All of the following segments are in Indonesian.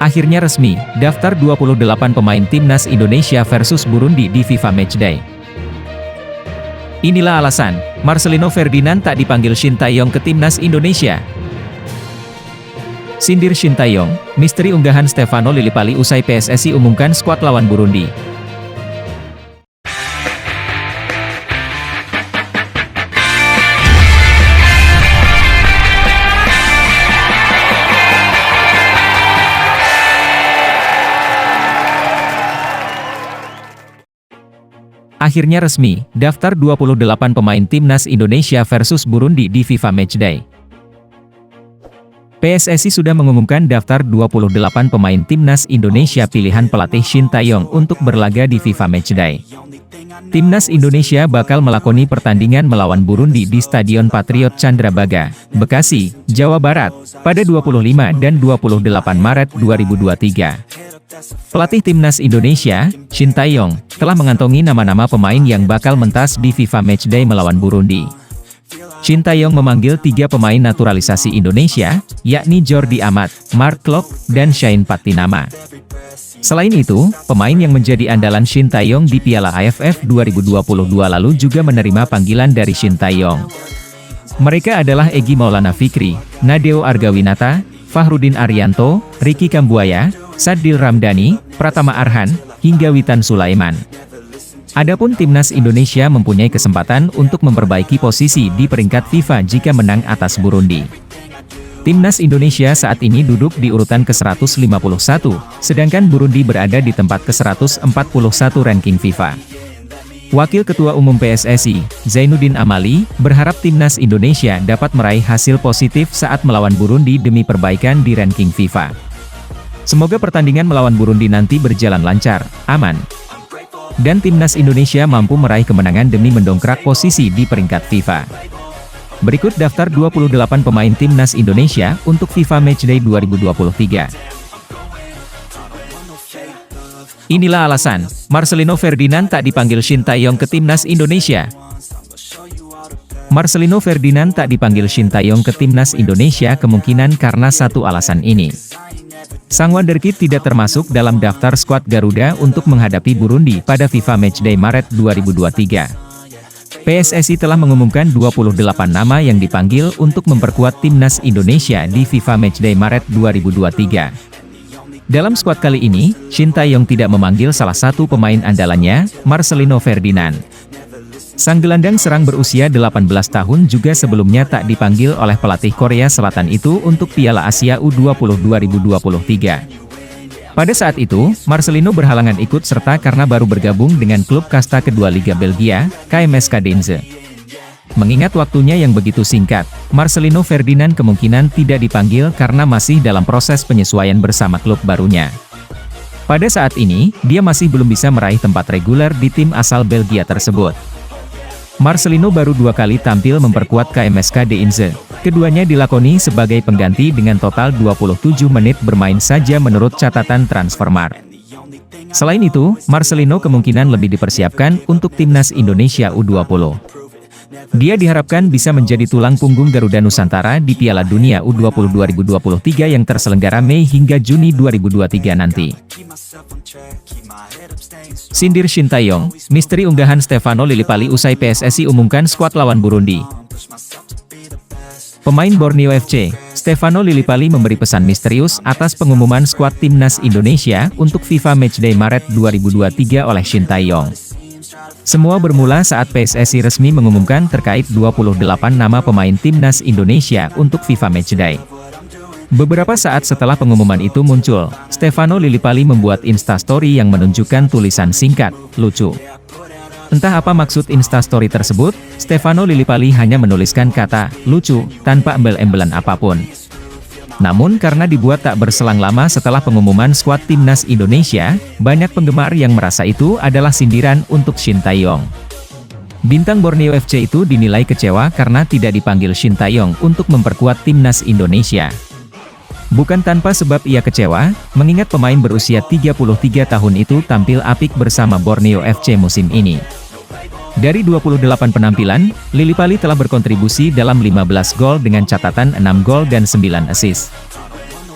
Akhirnya resmi, daftar 28 pemain timnas Indonesia versus Burundi di FIFA Matchday. Inilah alasan, Marcelino Ferdinand tak dipanggil Shin Tae-yong ke timnas Indonesia. Sindir Shin Tae-yong, misteri unggahan Stefano Lillipali usai PSSI umumkan skuad lawan Burundi. Akhirnya resmi, daftar 28 pemain timnas Indonesia versus Burundi di FIFA Matchday. PSSI sudah mengumumkan daftar 28 pemain timnas Indonesia pilihan pelatih Shin Tae-yong untuk berlaga di FIFA Matchday. Timnas Indonesia bakal melakoni pertandingan melawan Burundi di Stadion Patriot Candrabaga, Bekasi, Jawa Barat, pada 25 dan 28 Maret 2023. Pelatih timnas Indonesia, Shin Tae-yong, telah mengantongi nama-nama pemain yang bakal mentas di FIFA Matchday melawan Burundi. Shin Tae-yong memanggil 3 pemain naturalisasi Indonesia, yakni Jordi Amat, Mark Klok, dan Shain Patinama. Selain itu, pemain yang menjadi andalan Shin Tae-yong di Piala AFF 2022 lalu juga menerima panggilan dari Shin Tae-yong. Mereka adalah Egy Maulana Fikri, Nadeo Argawinata, Fahrudin Arianto, Ricky Kambuaya, Sadil Ramdhani, Pratama Arhan, hingga Witan Sulaiman. Adapun timnas Indonesia mempunyai kesempatan untuk memperbaiki posisi di peringkat FIFA jika menang atas Burundi. Timnas Indonesia saat ini duduk di urutan ke-151, sedangkan Burundi berada di tempat ke-141 ranking FIFA. Wakil Ketua Umum PSSI, Zainuddin Amali, berharap timnas Indonesia dapat meraih hasil positif saat melawan Burundi demi perbaikan di ranking FIFA. Semoga pertandingan melawan Burundi nanti berjalan lancar, aman, dan timnas Indonesia mampu meraih kemenangan demi mendongkrak posisi di peringkat FIFA. Berikut daftar 28 pemain timnas Indonesia untuk FIFA Matchday 2023. Inilah alasan, Marcelino Ferdinand tak dipanggil Shin Tae-yong ke timnas Indonesia. Marcelino Ferdinand tak dipanggil Shin Tae-yong ke timnas Indonesia kemungkinan karena satu alasan ini. Sang wonderkid tidak termasuk dalam daftar skuad Garuda untuk menghadapi Burundi pada FIFA Matchday Maret 2023. PSSI telah mengumumkan 28 nama yang dipanggil untuk memperkuat timnas Indonesia di FIFA Matchday Maret 2023. Dalam skuad kali ini, Shin Tae-yong tidak memanggil salah satu pemain andalannya, Marcelino Ferdinand. Sang gelandang serang berusia 18 tahun juga sebelumnya tak dipanggil oleh pelatih Korea Selatan itu untuk Piala Asia U20 2023. Pada saat itu, Marcelino berhalangan ikut serta karena baru bergabung dengan klub kasta kedua Liga Belgia, KMS Cadenze. Mengingat waktunya yang begitu singkat, Marcelino Ferdinand kemungkinan tidak dipanggil karena masih dalam proses penyesuaian bersama klub barunya. Pada saat ini, dia masih belum bisa meraih tempat reguler di tim asal Belgia tersebut. Marcelino baru 2 kali tampil memperkuat KMS Cadenze. Keduanya dilakoni sebagai pengganti dengan total 27 menit bermain saja menurut catatan Transfermarkt. Selain itu, Marcelino kemungkinan lebih dipersiapkan untuk timnas Indonesia U20. Dia diharapkan bisa menjadi tulang punggung Garuda Nusantara di Piala Dunia U20 2023 yang terselenggara Mei hingga Juni 2023 nanti. Sindir Shin Tae-yong, misteri unggahan Stefano Lillipali usai PSSI umumkan skuad lawan Burundi. Pemain Borneo FC, Stefano Lillipali memberi pesan misterius atas pengumuman skuad timnas Indonesia untuk FIFA Matchday Maret 2023 oleh Shin Tae-yong. Semua bermula saat PSSI resmi mengumumkan terkait 28 nama pemain timnas Indonesia untuk FIFA Matchday. Beberapa saat setelah pengumuman itu muncul, Stefano Lillipali membuat instastory yang menunjukkan tulisan singkat, lucu. Entah apa maksud instastory tersebut, Stefano Lillipali hanya menuliskan kata, lucu, tanpa embel-embelan apapun. Namun karena dibuat tak berselang lama setelah pengumuman skuad timnas Indonesia, banyak penggemar yang merasa itu adalah sindiran untuk Shin Tae-yong. Bintang Borneo FC itu dinilai kecewa karena tidak dipanggil Shin Tae-yong untuk memperkuat timnas Indonesia. Bukan tanpa sebab ia kecewa, mengingat pemain berusia 33 tahun itu tampil apik bersama Borneo FC musim ini. Dari 28 penampilan, Lillipali telah berkontribusi dalam 15 gol dengan catatan 6 gol dan 9 assist.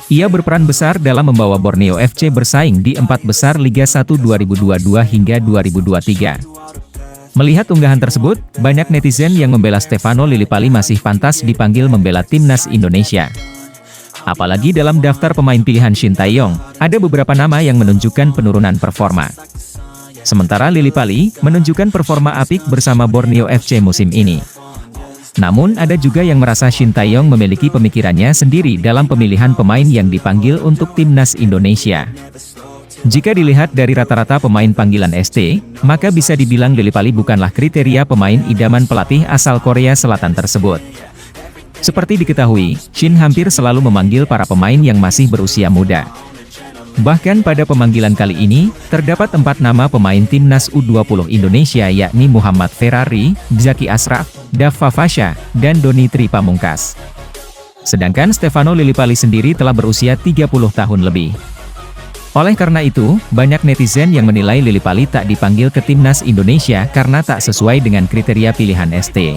Ia berperan besar dalam membawa Borneo FC bersaing di 4 besar Liga 1 2022 hingga 2023. Melihat unggahan tersebut, banyak netizen yang membela Stefano Lillipali masih pantas dipanggil membela timnas Indonesia. Apalagi dalam daftar pemain pilihan Shin Tae-yong, ada beberapa nama yang menunjukkan penurunan performa. Sementara Lillipali menunjukkan performa apik bersama Borneo FC musim ini. Namun ada juga yang merasa Shin Tae-yong memiliki pemikirannya sendiri dalam pemilihan pemain yang dipanggil untuk timnas Indonesia. Jika dilihat dari rata-rata pemain panggilan ST, maka bisa dibilang Lillipali bukanlah kriteria pemain idaman pelatih asal Korea Selatan tersebut. Seperti diketahui, Shin hampir selalu memanggil para pemain yang masih berusia muda. Bahkan pada pemanggilan kali ini, terdapat 4 nama pemain timnas U20 Indonesia yakni Muhammad Ferrari, Zaki Ashraf, Dava Fasha, dan Doni Tri Pamungkas. Sedangkan Stefano Lillipali sendiri telah berusia 30 tahun lebih. Oleh karena itu, banyak netizen yang menilai Lillipali tak dipanggil ke timnas Indonesia karena tak sesuai dengan kriteria pilihan ST.